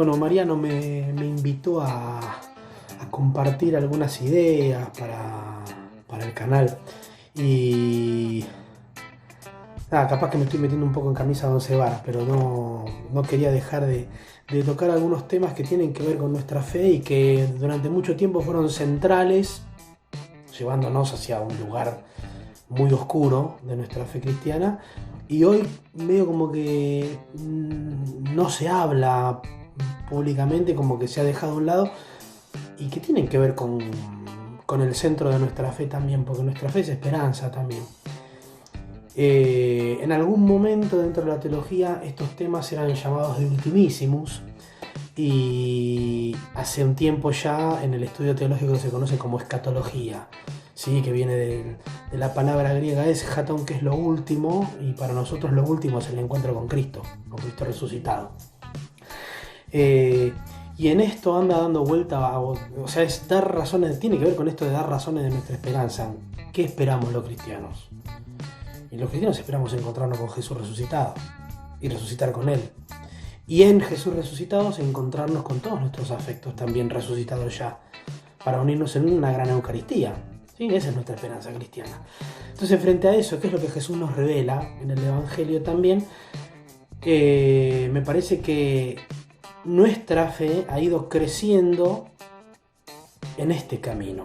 Bueno, Mariano me invitó a compartir algunas ideas para el canal. Y nada, capaz que me estoy metiendo un poco en camisa de once varas, pero no quería dejar de tocar algunos temas que tienen que ver con nuestra fe y que durante mucho tiempo fueron centrales, llevándonos hacia un lugar muy oscuro de nuestra fe cristiana. Y hoy medio como que no se habla públicamente, como que se ha dejado a un lado, y que tienen que ver con el centro de nuestra fe también, porque nuestra fe es esperanza también. En algún momento dentro de la teología estos temas eran llamados de ultimísimos, y hace un tiempo ya en el estudio teológico se conoce como escatología, ¿sí? Que viene de la palabra griega eschaton, que es lo último, y para nosotros lo último es el encuentro con Cristo resucitado. Y en esto anda dando vuelta, o sea, es dar razones, tiene que ver con esto de dar razones de nuestra esperanza. ¿Qué esperamos los cristianos? Y los cristianos esperamos encontrarnos con Jesús resucitado y resucitar con Él. Y en Jesús resucitado encontrarnos con todos nuestros afectos también resucitados ya, para unirnos en una gran Eucaristía. ¿Sí? Esa es nuestra esperanza cristiana. Entonces, frente a eso, que es lo que Jesús nos revela en el Evangelio también, me parece que nuestra fe ha ido creciendo en este camino,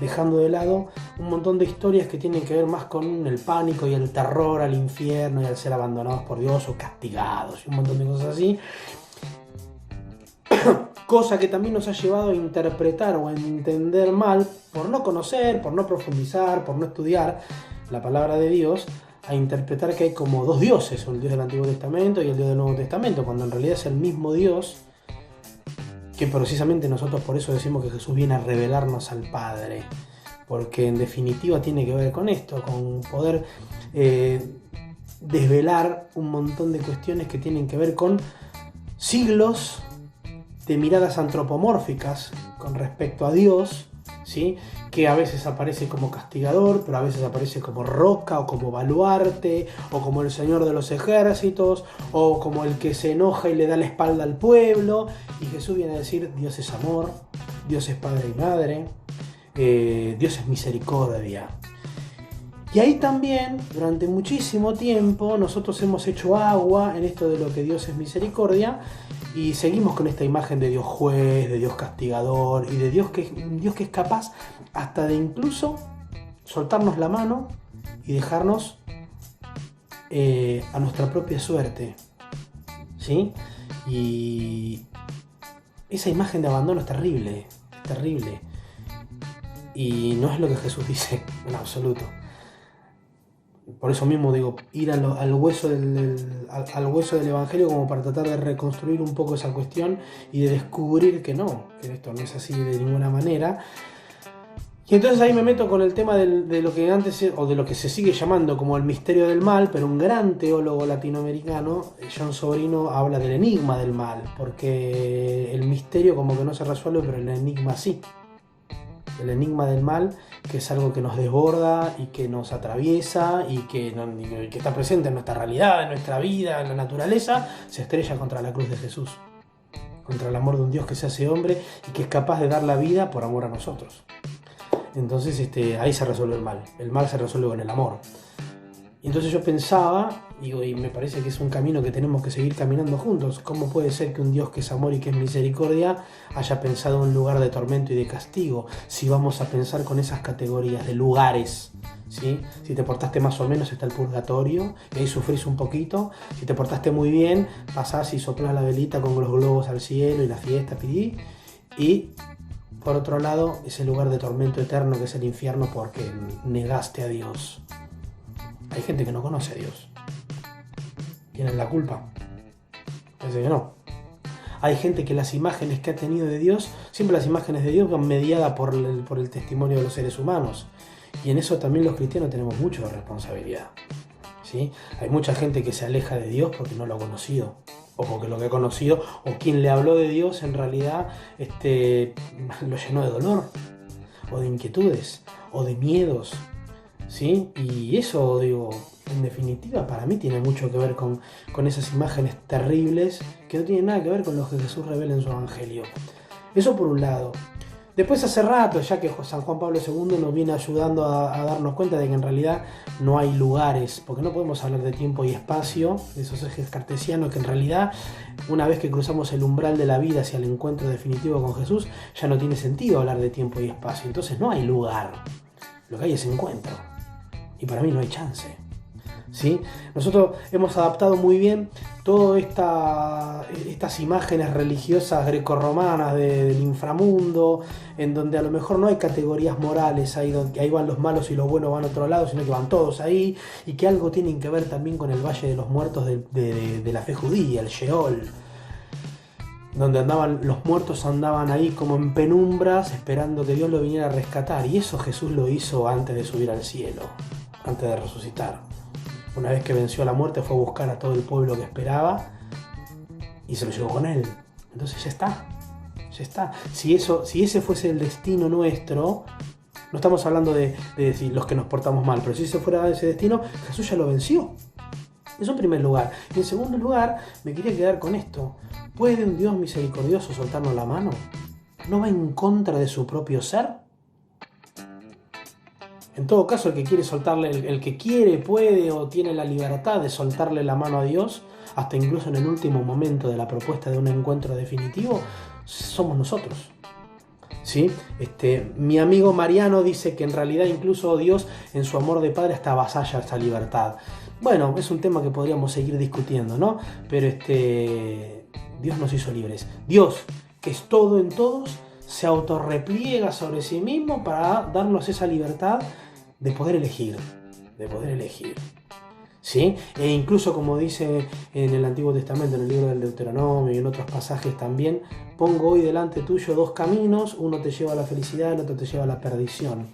dejando de lado un montón de historias que tienen que ver más con el pánico y el terror al infierno y al ser abandonados por Dios o castigados y un montón de cosas así. Cosa que también nos ha llevado a interpretar o a entender mal, por no conocer, por no profundizar, por no estudiar la palabra de Dios, a interpretar que hay como dos dioses, el Dios del Antiguo Testamento y el Dios del Nuevo Testamento, cuando en realidad es el mismo Dios, que precisamente nosotros por eso decimos que Jesús viene a revelarnos al Padre, porque en definitiva tiene que ver con esto, con poder desvelar un montón de cuestiones que tienen que ver con siglos de miradas antropomórficas con respecto a Dios, ¿sí? Que a veces aparece como castigador, pero a veces aparece como roca o como baluarte, o como el Señor de los ejércitos, o como el que se enoja y le da la espalda al pueblo. Y Jesús viene a decir: Dios es amor, Dios es Padre y Madre, Dios es misericordia. Y ahí también, durante muchísimo tiempo, nosotros hemos hecho agua en esto de lo que Dios es misericordia, y seguimos con esta imagen de Dios juez, de Dios castigador, y de Dios que es capaz hasta de incluso soltarnos la mano y dejarnos a nuestra propia suerte, ¿sí? Y esa imagen de abandono es terrible, y no es lo que Jesús dice en absoluto. Por eso mismo digo, ir al hueso al hueso del Evangelio, como para tratar de reconstruir un poco esa cuestión y de descubrir que esto no es así de ninguna manera. Y entonces ahí me meto con el tema de lo que antes, o de lo que se sigue llamando como el misterio del mal, pero un gran teólogo latinoamericano, John Sobrino, habla del enigma del mal, porque el misterio como que no se resuelve, pero el enigma sí. El enigma del mal, que es algo que nos desborda y que nos atraviesa y que está presente en nuestra realidad, en nuestra vida, en la naturaleza, se estrella contra la cruz de Jesús, contra el amor de un Dios que se hace hombre y que es capaz de dar la vida por amor a nosotros. Entonces ahí se resuelve el mal se resuelve con el amor. Y entonces yo pensaba, y me parece que es un camino que tenemos que seguir caminando juntos. ¿Cómo puede ser que un Dios que es amor y que es misericordia haya pensado en un lugar de tormento y de castigo? Si vamos a pensar con esas categorías de lugares, ¿sí? Si te portaste más o menos está el purgatorio, y ahí sufrís un poquito. Si te portaste muy bien, pasás y soplás la velita con los globos al cielo y la fiesta, pidí. Y por otro lado, ese lugar de tormento eterno que es el infierno porque negaste a Dios. Hay gente que no conoce a Dios. ¿Tienen la culpa? Parece que no. Hay gente que las imágenes que ha tenido de Dios, siempre las imágenes de Dios van mediadas por el testimonio de los seres humanos. Y en eso también los cristianos tenemos mucha responsabilidad, ¿sí? Hay mucha gente que se aleja de Dios porque no lo ha conocido, o porque lo que ha conocido, o quien le habló de Dios en realidad lo llenó de dolor, o de inquietudes, o de miedos, ¿sí? Y eso, en definitiva, para mí tiene mucho que ver con esas imágenes terribles que no tienen nada que ver con lo que Jesús revela en su Evangelio. Eso por un lado. Después hace rato, ya que San Juan Pablo II nos viene ayudando a darnos cuenta de que en realidad no hay lugares, porque no podemos hablar de tiempo y espacio, de esos ejes cartesianos, que en realidad una vez que cruzamos el umbral de la vida hacia el encuentro definitivo con Jesús, ya no tiene sentido hablar de tiempo y espacio. Entonces no hay lugar, lo que hay es encuentro. Y para mí no hay chance. ¿Sí? Nosotros hemos adaptado muy bien todas estas imágenes religiosas grecorromanas del inframundo, en donde a lo mejor no hay categorías morales, ahí van los malos y los buenos van a otro lado, sino que van todos ahí, y que algo tienen que ver también con el Valle de los Muertos de la fe judía, el Sheol, donde los muertos andaban ahí como en penumbras esperando que Dios lo viniera a rescatar, y eso Jesús lo hizo antes de subir al cielo, antes de resucitar. Una vez que venció a la muerte fue a buscar a todo el pueblo que esperaba y se lo llevó con él. Entonces ya está. Si ese fuese el destino nuestro, no estamos hablando de decir los que nos portamos mal, pero si ese fuera ese destino, Jesús ya lo venció. Eso en primer lugar. Y en segundo lugar, me quería quedar con esto. ¿Puede un Dios misericordioso soltarnos la mano? ¿No va en contra de su propio ser? En todo caso, el que quiere, puede o tiene la libertad de soltarle la mano a Dios, hasta incluso en el último momento de la propuesta de un encuentro definitivo, somos nosotros. ¿Sí? Mi amigo Mariano dice que en realidad incluso Dios, en su amor de padre, hasta avasalla esta libertad. Bueno, es un tema que podríamos seguir discutiendo, ¿no? Pero Dios nos hizo libres. Dios, que es todo en todos, se autorrepliega sobre sí mismo para darnos esa libertad de poder elegir, ¿sí? E incluso, como dice en el Antiguo Testamento, en el libro del Deuteronomio y en otros pasajes también, pongo hoy delante tuyo dos caminos, uno te lleva a la felicidad, el otro te lleva a la perdición.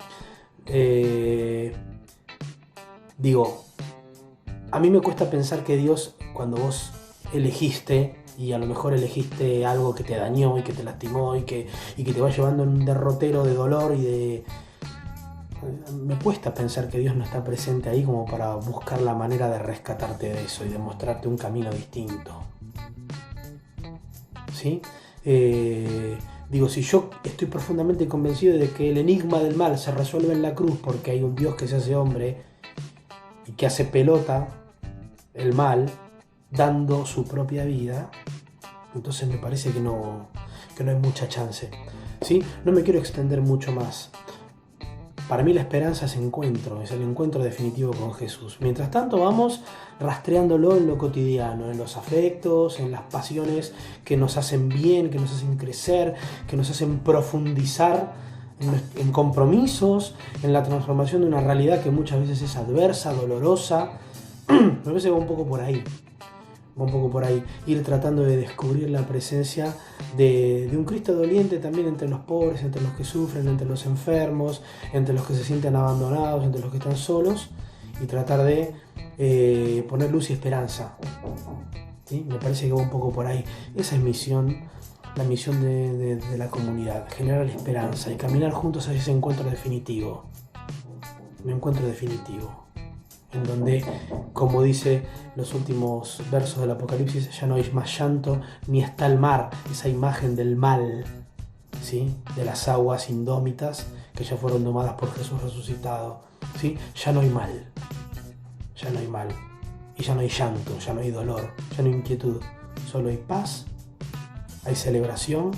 A mí me cuesta pensar que Dios, cuando vos elegiste, y a lo mejor elegiste algo que te dañó y que te lastimó y que te va llevando en un derrotero de dolor me cuesta pensar que Dios no está presente ahí como para buscar la manera de rescatarte de eso y de mostrarte un camino distinto. ¿Sí? Si yo estoy profundamente convencido de que el enigma del mal se resuelve en la cruz porque hay un Dios que se hace hombre y que hace pelota el mal, dando su propia vida, entonces me parece que no hay mucha chance. ¿Sí? No me quiero extender mucho más. Para mí la esperanza es el encuentro definitivo con Jesús. Mientras tanto vamos rastreándolo en lo cotidiano, en los afectos, en las pasiones que nos hacen bien, que nos hacen crecer, que nos hacen profundizar en compromisos, en la transformación de una realidad que muchas veces es adversa, dolorosa. Me parece que va un poco por ahí. Ir tratando de descubrir la presencia de un Cristo doliente también entre los pobres, entre los que sufren, entre los enfermos, entre los que se sienten abandonados, entre los que están solos, y tratar de poner luz y esperanza. ¿Sí? Me parece que va un poco por ahí. Esa es la misión de la comunidad, generar esperanza y caminar juntos hacia ese encuentro definitivo. Un encuentro definitivo, en donde, como dice los últimos versos del Apocalipsis, ya no hay más llanto, ni está el mar, esa imagen del mal, ¿sí? De las aguas indómitas que ya fueron domadas por Jesús resucitado, ¿sí? Ya no hay mal, y ya no hay llanto, ya no hay dolor, ya no hay inquietud, solo hay paz, hay celebración,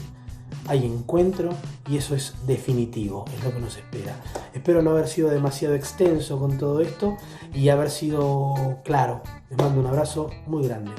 hay encuentro, y eso es definitivo, es lo que nos espera. Espero no haber sido demasiado extenso con todo esto y haber sido claro. Les mando un abrazo muy grande.